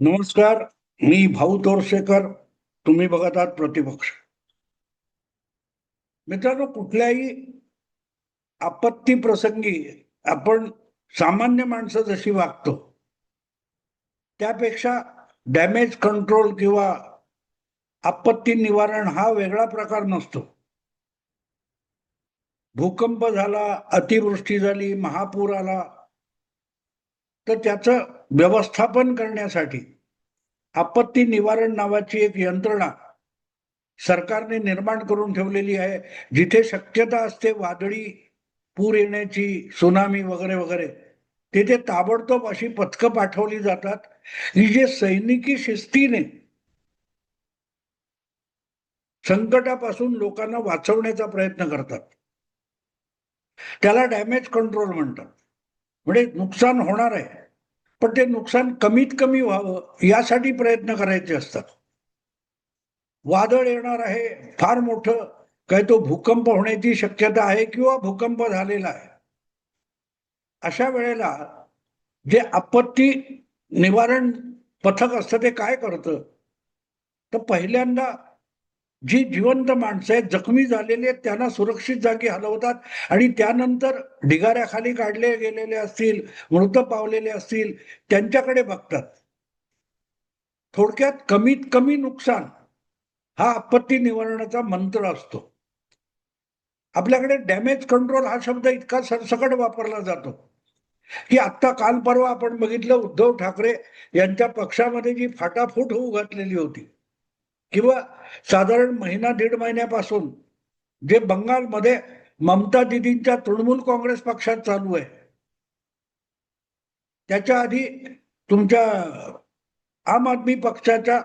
नमस्कार. मी भाऊ तोरसेकर. तुम्ही बघत आहात प्रतिपक्ष. मित्रांनो, कुठल्याही आपत्ती प्रसंगी आपण सामान्य माणसं जशी वागतो त्यापेक्षा डॅमेज कंट्रोल किंवा आपत्ती निवारण हा वेगळा प्रकार नसतो. भूकंप झाला, अतिवृष्टी झाली, महापूर आला, तर त्याचं व्यवस्थापन करण्यासाठी आपत्ती निवारण नावाची एक यंत्रणा सरकारने निर्माण करून ठेवलेली आहे. जिथे शक्यता असते वादळी पूर येण्याची, सुनामी वगैरे वगैरे, तिथे ताबडतोब अशी पथकं पाठवली जातात की जे सैनिकी शिस्तीने संकटापासून लोकांना वाचवण्याचा प्रयत्न करतात. त्याला डॅमेज कंट्रोल म्हणतात. म्हणजे नुकसान होणार आहे, पण ते नुकसान कमीत कमी व्हावं यासाठी प्रयत्न करायचे असतात. वादळ येणार आहे फार मोठं, काय तो भूकंप होण्याची शक्यता आहे किंवा भूकंप झालेला आहे, अशा वेळेला जे आपत्ती निवारण पथक असतं ते काय करतं, तर पहिल्यांदा जी जिवंत माणसं आहेत, जखमी झालेली आहेत, त्यांना सुरक्षित जागी हलवतात आणि त्यानंतर ढिगाऱ्याखाली काढले गेलेले असतील, मृत पावलेले असतील, त्यांच्याकडे बघतात. थोडक्यात कमीत कमी नुकसान हा आपत्ती निवारणाचा मंत्र असतो. आपल्याकडे डॅमेज कंट्रोल हा शब्द इतका सरसकट वापरला जातो की आता काल परवा आपण बघितलं, उद्धव ठाकरे यांच्या पक्षामध्ये जी फाटाफूट होऊ घातलेली होती, किंवा साधारण महिना दीड महिन्यापासून जे बंगालमध्ये ममता दिदींच्या तृणमूल काँग्रेस पक्षात चालू आहे, त्याच्या आधी तुमच्या आम आदमी पक्षाच्या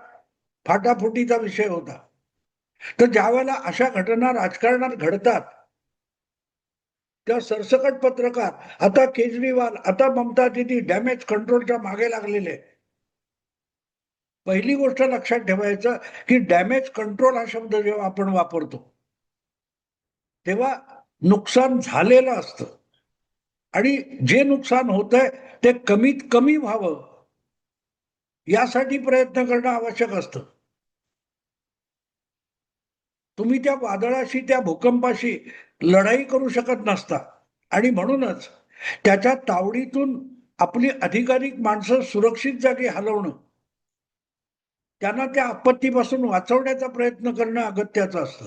फाटाफुटीचा विषय होता. तर ज्या वेळेला अशा घटना राजकारणात घडतात, त्या सरसकट पत्रकार, आता केजरीवाल, आता ममता दिदी डॅमेज कंट्रोलच्या मागे लागलेले. पहिली गोष्ट लक्षात ठेवायचं की डॅमेज कंट्रोल हा शब्द जेव्हा आपण वापरतो तेव्हा नुकसान झालेलं असतं आणि जे नुकसान होतंय ते कमीत कमी व्हावं यासाठी प्रयत्न करणं आवश्यक असतं. तुम्ही त्या वादळाशी, त्या भूकंपाशी लढाई करू शकत नसता आणि म्हणूनच त्याच्या तावडीतून आपली अधिकाधिक माणसं सुरक्षित जागी हलवणं, त्यांना त्या आपत्तीपासून वाचवण्याचा प्रयत्न करणं अगत्याचं असतं.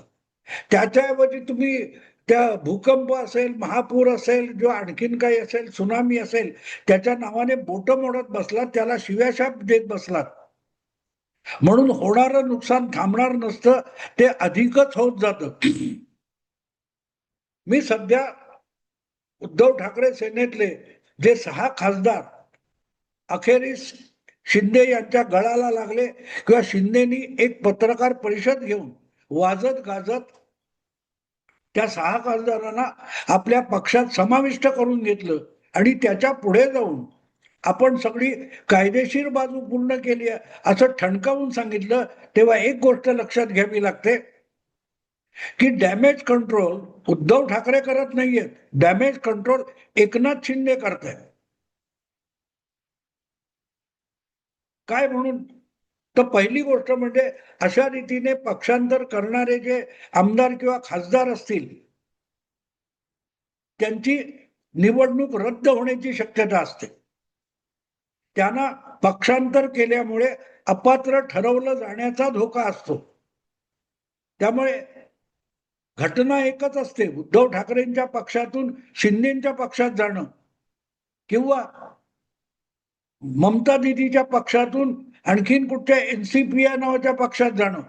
त्याच्याऐवजी तुम्ही त्या भूकंप असेल, महापूर असेल, जो आणखीन काही असेल, सुनामी असेल, त्याच्या नावाने बोटं मोडत बसलात, त्याला शिव्याशाप देत बसलात, म्हणून होणारं नुकसान थांबणार नसतं, ते अधिकच होत जातं. मी सध्या उद्धव ठाकरे सेनेतले जे 6 खासदार अखेरीस शिंदे यांच्या गळाला लागले, किंवा शिंदेनी एक पत्रकार परिषद घेऊन वाजत गाजत त्या 6 खासदारांना आपल्या पक्षात समाविष्ट करून घेतलं आणि त्याच्या पुढे जाऊन आपण सगळी कायदेशीर बाजू पूर्ण केली आहे असं ठणकावून सांगितलं, तेव्हा एक गोष्ट लक्षात घ्यावी लागते की डॅमेज कंट्रोल उद्धव ठाकरे करत नाहीयेत, डॅमेज कंट्रोल एकनाथ शिंदे करतायत. काय म्हणून? तर पहिली गोष्ट म्हणजे अशा रीतीने पक्षांतर करणारे जे आमदार किंवा खासदार असतील, त्यांची निवडणूक रद्द होण्याची शक्यता असते. त्यांना पक्षांतर केल्यामुळे अपात्र ठरवलं जाण्याचा धोका असतो. त्यामुळे घटना एकच असते, उद्धव ठाकरेंच्या पक्षातून शिंदेच्या पक्षात जाणं किंवा ममता दिदीच्या पक्षातून आणखीन कुठच्या एनसीपी नावाच्या पक्षात जाणं.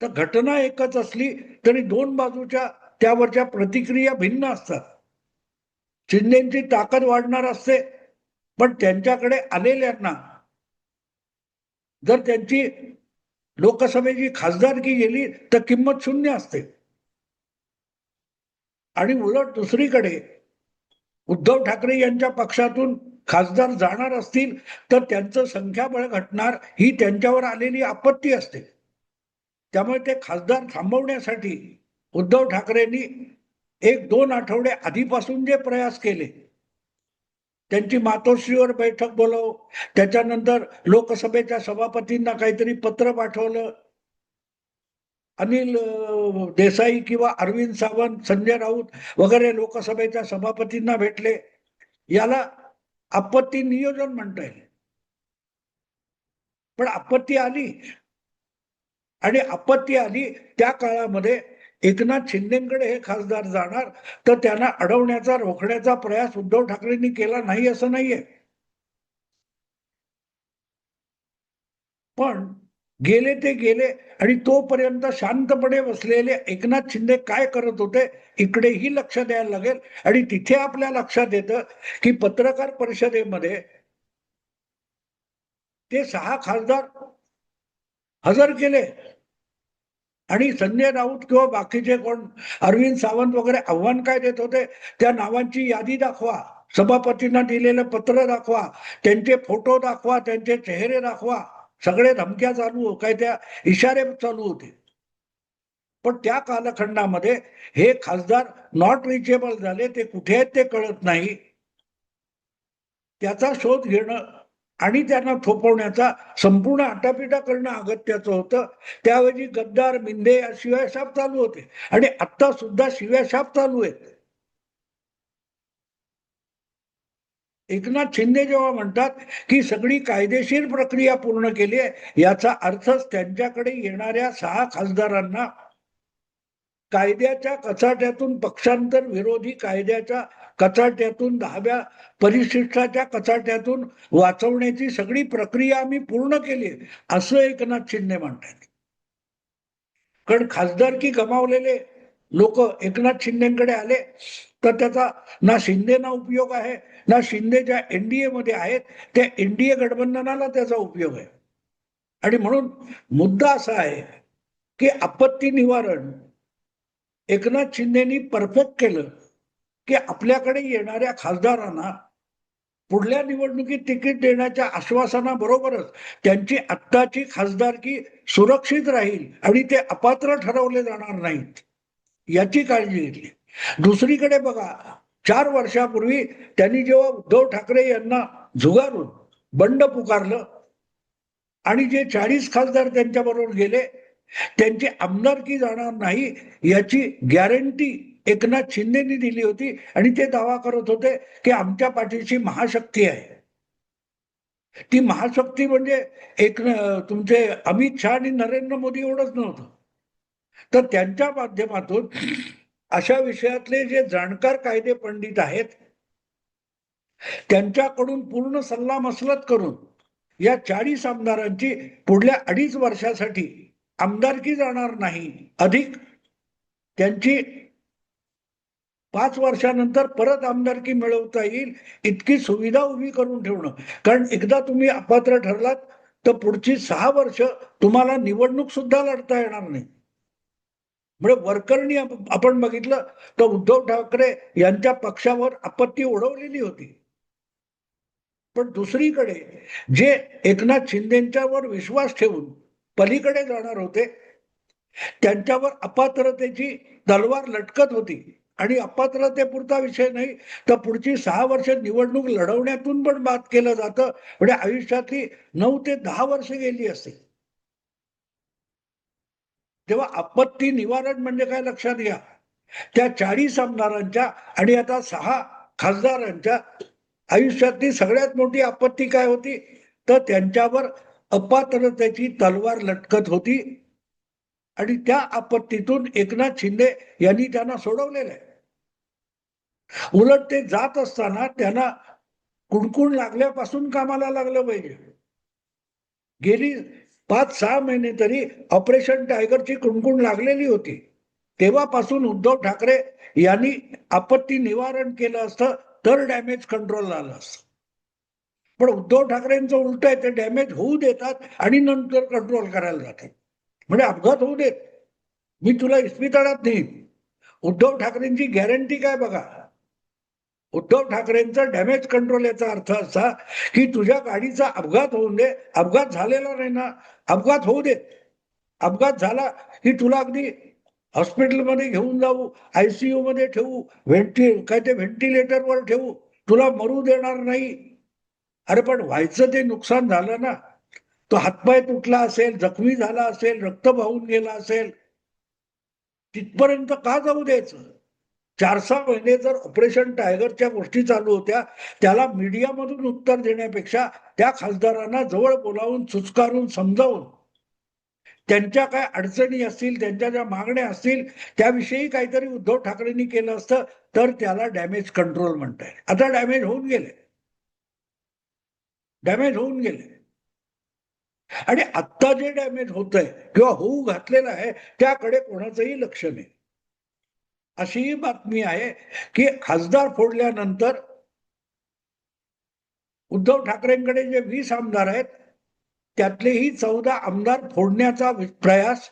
तर घटना एकच असली तरी दोन बाजूच्या त्यावरच्या प्रतिक्रिया भिन्न असतात. शिंदेची ताकद वाढणार असते, पण त्यांच्याकडे आलेल्यांना जर त्यांची लोकसभेची खासदारकी गेली तर किंमत शून्य असते. आणि उलट दुसरीकडे उद्धव ठाकरे यांच्या पक्षातून खासदार जाणार असतील तर त्यांचं संख्याबळ घटणार ही त्यांच्यावर आलेली आपत्ती असते. त्यामुळे ते खासदार थांबवण्यासाठी उद्धव ठाकरेंनी 1-2 आठवडे आधीपासून जे प्रयास केले त्यांची मातोश्रीवर बैठक बोलव, त्याच्यानंतर लोकसभेच्या सभापतींना काहीतरी पत्र पाठवलं, अनिल देसाई किंवा अरविंद सावंत, संजय राऊत वगैरे लोकसभेच्या सभापतींना भेटले. याला आपत्ती नियोजन म्हणता येईल. पण आपत्ती आली, आणि आपत्ती आली त्या काळामध्ये एकनाथ शिंदेकडे हे खासदार जाणार, तर त्यांना अडवण्याचा, रोखण्याचा प्रयास उद्धव ठाकरेंनी केला नाही असं नाहीये. पण गेले ते गेले, आणि तोपर्यंत शांतपणे बसलेले एकनाथ शिंदे काय करत होते इकडेही लक्ष द्यायला लागेल. आणि तिथे आपल्या लक्षात येतं की पत्रकार परिषदेमध्ये ते 6 खासदार हजर केले, आणि संजय राऊत किंवा बाकीचे कोण, अरविंद सावंत वगैरे आव्हान काय देत होते, त्या नावांची यादी दाखवा, सभापतींना दिलेलं पत्र दाखवा, त्यांचे फोटो दाखवा, त्यांचे चेहरे दाखवा, सगळे धमक्या चालू, काय त्या इशारे चालू होते. पण त्या कालखंडामध्ये हे खासदार नॉट रिचेबल झाले, ते कुठे आहेत ते कळत नाही. त्याचा शोध घेणं आणि त्यांना थोपवण्याचा संपूर्ण आटापिटा करणं अगत्याचं होतं. त्यावेळी गद्दार, मिंदे या शिव्याशाप चालू होते, आणि आता सुद्धा शिव्याशाप चालू आहेत. एकनाथ शिंदे जेव्हा म्हणतात की सगळी कायदेशीर प्रक्रिया पूर्ण केली आहे, याचा अर्थच त्यांच्याकडे येणाऱ्या 6 खासदारांना कायद्याच्या कचाट्यातून, पक्षांतर विरोधी कायद्याच्या कचाट्यातून, 10व्या परिशिष्टाच्या कचाट्यातून वाचवण्याची सगळी प्रक्रिया आम्ही पूर्ण केली आहे, असं एकनाथ शिंदे म्हणतात. कारण खासदारकी गमावलेले लोक एकनाथ शिंदेकडे आले, तर त्याचा ना शिंदेना उपयोग आहे, ना शिंदे ज्या एनडीए मध्ये आहेत त्या एनडीए गठबंधनाला त्याचा उपयोग आहे. आणि म्हणून मुद्दा असा आहे की आपत्ती निवारण एकनाथ शिंदेनी परफेक्ट केलं की आपल्याकडे येणाऱ्या खासदारांना पुढल्या निवडणुकीत तिकीट देण्याच्या आश्वासनाबरोबरच त्यांची आत्ताची खासदारकी सुरक्षित राहील आणि ते अपात्र ठरवले जाणार नाहीत, याची काळजी घेतली. दुसरीकडे बघा, 4 वर्षापूर्वी त्यांनी जेव्हा उद्धव ठाकरे यांना झुगारून बंड पुकारलं, आणि जे 40 खासदार त्यांच्याबरोबर गेले, त्यांची आमदारकी जाणार नाही याची गॅरंटी एकनाथ शिंदेनी दिली होती, आणि ते दावा करत होते की आमच्या पाठीशी महाशक्ती आहे. ती महाशक्ती म्हणजे एक तुमचे अमित शहा आणि नरेंद्र मोदी एवढंच नव्हतं, तर त्यांच्या माध्यमातून अशा विषयातले जे जाणकार कायदे पंडित आहेत त्यांच्याकडून पूर्ण सल्लामसलत करून या 40 आमदारांची पुढल्या 2.5 वर्षासाठी आमदारकी जाणार नाही, अधिक त्यांची 5 वर्षानंतर परत आमदारकी मिळवता येईल इतकी सुविधा उभी करून ठेवणं. कारण एकदा तुम्ही अपात्र ठरलात तर पुढची 6 वर्ष तुम्हाला निवडणूक सुद्धा लढता येणार नाही. म्हणजे वरकरणी आपण बघितलं तर उद्धव ठाकरे यांच्या पक्षावर आपत्ती ओढवलेली होती, पण दुसरीकडे जे एकनाथ शिंदेच्यावर विश्वास ठेवून पलीकडे जाणार होते त्यांच्यावर अपात्रतेची तलवार लटकत होती. आणि अपात्रतेपुरता विषय नाही, तर पुढची 6 वर्ष निवडणूक लढवण्यातून पण बाद केलं जातं. म्हणजे आयुष्यातली 9 ते 10 वर्ष गेली असते. तेव्हा आपत्ती निवारण म्हणजे काय लक्षात घ्या, त्या 40 आमदारांच्या आणि आता 6 खासदारांच्या आयुष्यातली सगळ्यात मोठी आपत्ती काय होती, तर त्यांच्यावर अपात्रतेची तलवार लटकत होती, आणि त्या आपत्तीतून एकनाथ शिंदे यांनी त्यांना सोडवलेलं आहे. उलट ते जात असताना त्यांना कुणकुण लागल्यापासून कामाला लागलं पाहिजे. गेली 5-6 महिने तरी ऑपरेशन टायगरची कुणकुण लागलेली होती. तेव्हापासून उद्धव ठाकरे यांनी आपत्ती निवारण केलं असतं तर डॅमेज कंट्रोल झालं असतं. पण उद्धव ठाकरेंचं उलट आहे, ते डॅमेज होऊ देतात आणि नंतर कंट्रोल करायला जातात. म्हणजे अपघात होऊ देत, मी तुला इस्पितळात नेईन. उद्धव ठाकरेंची गॅरंटी काय बघा, उद्धव ठाकरेंचा डॅमेज कंट्रोल याचा अर्थ असा की तुझ्या गाडीचा अपघात होऊन दे, अपघात झालेला नाही ना, अपघात होऊ दे, अपघात झाला की तुला अगदी हॉस्पिटलमध्ये घेऊन जाऊ, आयसीयू मध्ये ठेवू, काय ते व्हेंटिलेटरवर ठेवू, तुला मरू देणार नाही. अरे पण व्हायचं ते नुकसान झालं ना. तो हातपाय तुटला असेल, जखमी झाला असेल, रक्त वाहून गेला असेल, तिथपर्यंत का जाऊ द्यायचं? 4-6 महिने जर ऑपरेशन टायगरच्या गोष्टी चालू होत्या, त्याला मीडियामधून उत्तर देण्यापेक्षा त्या खासदारांना जवळ बोलावून चुचकारून समजावून त्यांच्या काय अडचणी असतील, त्यांच्या ज्या मागण्या असतील त्याविषयी काहीतरी उद्धव ठाकरेंनी केलं असतं तर त्याला डॅमेज कंट्रोल म्हणताय. आता डॅमेज होऊन गेले, डॅमेज होऊन गेले. आणि आत्ता जे डॅमेज होत आहे किंवा होऊ घातलेलं आहे त्याकडे कोणाचंही लक्ष नाही. अशी बातमी आहे की खासदार फोडल्यानंतर उद्धव ठाकरेंकडे जे 20 आमदार आहेत त्यातलेही 14 आमदार फोडण्याचा प्रयास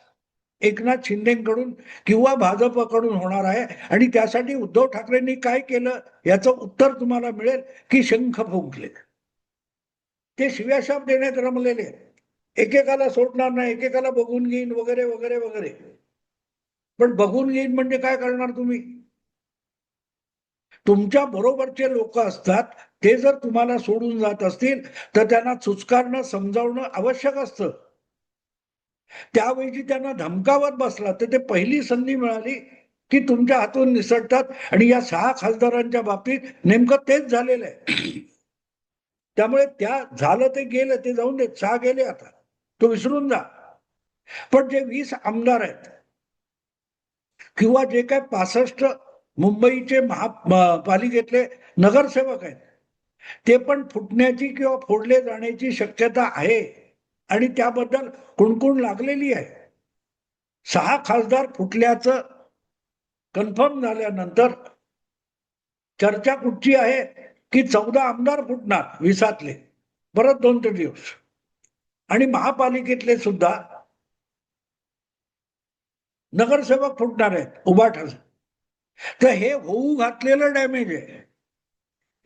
एकनाथ शिंदेकडून किंवा भाजपकडून होणार आहे. आणि त्यासाठी उद्धव ठाकरेंनी काय केलं याचं उत्तर तुम्हाला मिळेल की शंख फुंकले. ते शिव्याशाप देण्यात रमलेले, एकेकाला सोडणार नाही, एकेकाला बघून घेईन वगैरे वगैरे वगैरे. पण बघून घेईन म्हणजे काय करणार तुम्ही? तुमच्या बरोबरचे लोक असतात ते जर तुम्हाला सोडून जात असतील तर त्यांना चुचकारणं समजावणं आवश्यक असतं. त्यावेळी त्यांना धमकावत बसला तर ते पहिली संधी मिळाली की तुमच्या हातून निसटतात. आणि या 6 खासदारांच्या बाबतीत नेमकं तेच झालेलं आहे. त्यामुळे त्या झालं ते गेलं, ते जाऊन देत, 6 गेले आता, तो विसरून जा. पण जे 20 आमदार आहेत किंवा जे काय 65 मुंबईचे महापालिकेतले नगरसेवक आहेत ते पण फुटण्याची किंवा फोडले जाण्याची शक्यता आहे. आणि त्याबद्दल कुणकुण लागलेली आहे. 6 खासदार फुटल्याचं कन्फर्म झाल्यानंतर चर्चा कुठची आहे की 14 आमदार फुटणार 20तले परत 2-3 दिवस. आणि महापालिकेतले सुद्धा नगरसेवक फुटणार आहेत उभाठाचे. तर हे होऊ घातलेलं डॅमेज आहे.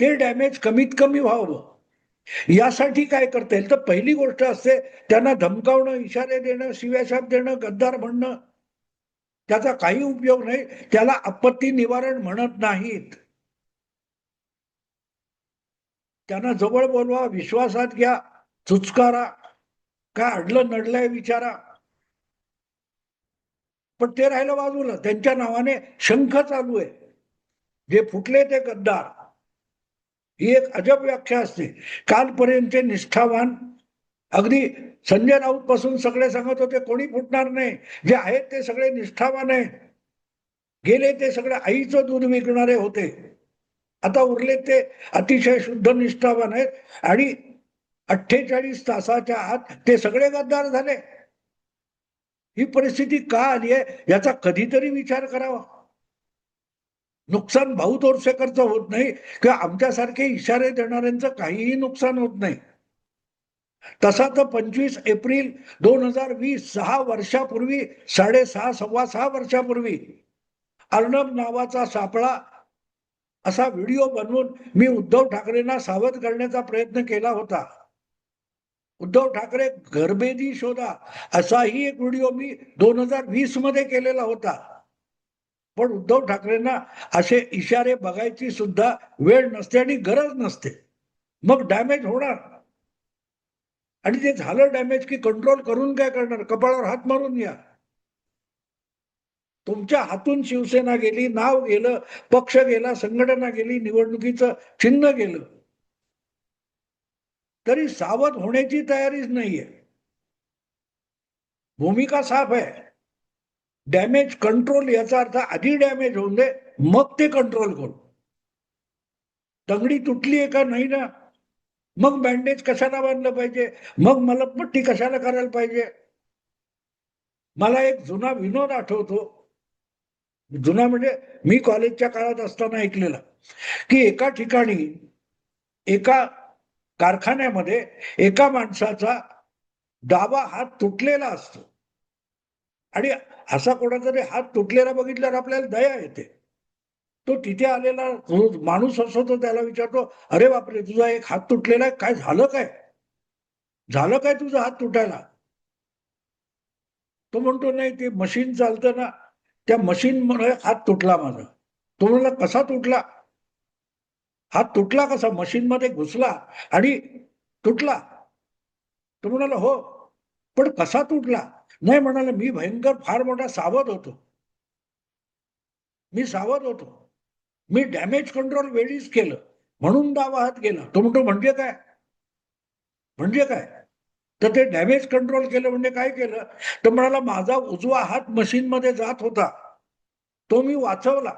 ते डॅमेज कमीत कमी व्हावं यासाठी काय करता येईल तर पहिली गोष्ट असते त्यांना धमकावणं, इशारे देणं, शिव्याशाप देणं, गद्दार म्हणणं. त्याचा काही उपयोग नाही. त्याला आपत्ती निवारण म्हणत नाहीत. त्यांना जवळ बोलवा, विश्वासात घ्या, चुचकारा, काय अडलं नडलंय विचारा. पण ते राहिलं बाजूला, त्यांच्या नावाने शंख चालू आहे. जे फुटले ते गद्दार, ही एक अजब व्याख्या असते. कालपर्यंतचे निष्ठावान अगदी संजय राऊत पासून सगळे सांगत होते कोणी फुटणार नाही, जे आहेत ते सगळे निष्ठावान आहेत. गेले ते सगळे आईचं दूध विकणारे होते, आता उरले ते अतिशय शुद्ध निष्ठावान आहेत. आणि 48 तासाच्या आत ते सगळे गद्दार झाले. ही परिस्थिती का आली आहे याचा कधीतरी विचार करावा. नुकसान भाऊ तोरसेकरचं होत नाही किंवा आमच्यासारखे इशारे देणाऱ्यांचं काहीही नुकसान होत नाही. तसा तर 25 एप्रिल 2020 6 वर्षापूर्वी, 6.5 6.25 वर्षापूर्वी अर्णब नावाचा सापळा असा व्हिडिओ बनवून मी उद्धव ठाकरेंना सावध करण्याचा प्रयत्न केला होता. उद्धव ठाकरे घरबेदी शोधा असाही एक व्हिडिओ मी 2020 मध्ये केलेला होता. पण उद्धव ठाकरेंना असे इशारे बघायची सुद्धा वेळ नसते आणि गरज नसते. मग डॅमेज होणार. आणि ते झालं डॅमेज की कंट्रोल करून काय करणार? कपाळावर हात मारून या. तुमच्या हातून शिवसेना गेली, नाव गेलं, पक्ष गेला, संघटना गेली, निवडणुकीचं चिन्ह गेलं, तरी सावध होण्याची तयारीच नाहीये. भूमिका साफ आहे. डॅमेज कंट्रोल याचा अर्थ आधी डॅमेज होऊन दे, मग ते कंट्रोल करू. तंगडी तुटली आहे का नाही ना, मग बँडेज कशाला बांधलं पाहिजे, मग मलमपट्टी कशाला करायला पाहिजे. मला एक जुना विनोद आठवतो. जुना म्हणजे मी कॉलेजच्या काळात असताना ऐकलेला की एका ठिकाणी एका कारखान्यामध्ये एका माणसाचा डावा हात तुटलेला असतो. आणि असा कोणातरी हात तुटलेला बघितल्यावर आपल्याला दया येते. तो तिथे आलेला माणूस असतो तो त्याला विचारतो, अरे बापरे तुझा एक हात तुटलेला आहे, काय झालं काय? झालं काय तुझा हात तुटायला? तो म्हणतो नाही ते मशीन चालतं ना, त्या मशीनमुळे हात तुटला माझा. तो म्हणला कसा तुटला? हात तुटला कसा, मशीन मध्ये घुसला आणि तुटला. तो म्हणाला हो, पण कसा तुटला? नाही म्हणाला, मी भयंकर फार मोठा सावध होतो. मी सावध होतो. मी डॅमेज कंट्रोल वेळीच केलं म्हणून डावा हात गेला. तो म्हणतो म्हणजे काय? म्हणजे काय? तर ते डॅमेज कंट्रोल केलं म्हणजे काय केलं? तर म्हणाला माझा उजवा हात मशीन मध्ये जात होता. तो मी वाचवला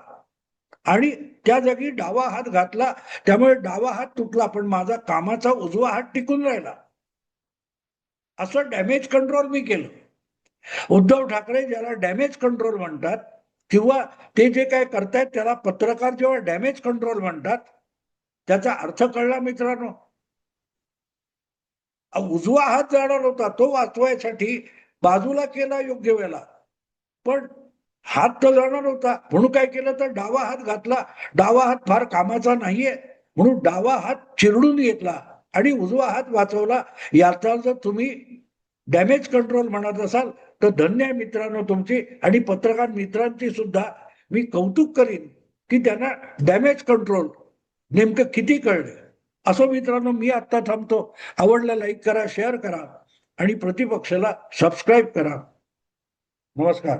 आणि त्या जागी डावा हात घातला. त्यामुळे डावा हात तुटला, पण माझा कामाचा उजवा हात टिकून राहिला. असं डॅमेज कंट्रोल मी केलं. उद्धव ठाकरे ज्याला डॅमेज कंट्रोल म्हणतात किंवा ते जे काय करतायत त्याला पत्रकार जेव्हा डॅमेज कंट्रोल म्हणतात, त्याचा अर्थ कळला मित्रांनो? उजवा हात जाणार होता तो वाचवायसाठी बाजूला केला योग्य वेळेला, पण हात तर जाणार होता म्हणून काय केलं तर डावा हात घातला. डावा हात फार कामाचा नाहीये म्हणून डावा हात चिरडून घेतला आणि उजवा हात वाचवला. याचा जर तुम्ही डॅमेज कंट्रोल म्हणत असाल तर धन्य आहे मित्रांनो तुमची. आणि पत्रकार मित्रांची सुद्धा मी कौतुक करीन की त्यांना डॅमेज कंट्रोल नेमकं किती कळलं. असो मित्रांनो, मी आता थांबतो. आवडला लाईक करा, शेअर करा आणि प्रतिपक्षाला सबस्क्राईब करा. नमस्कार.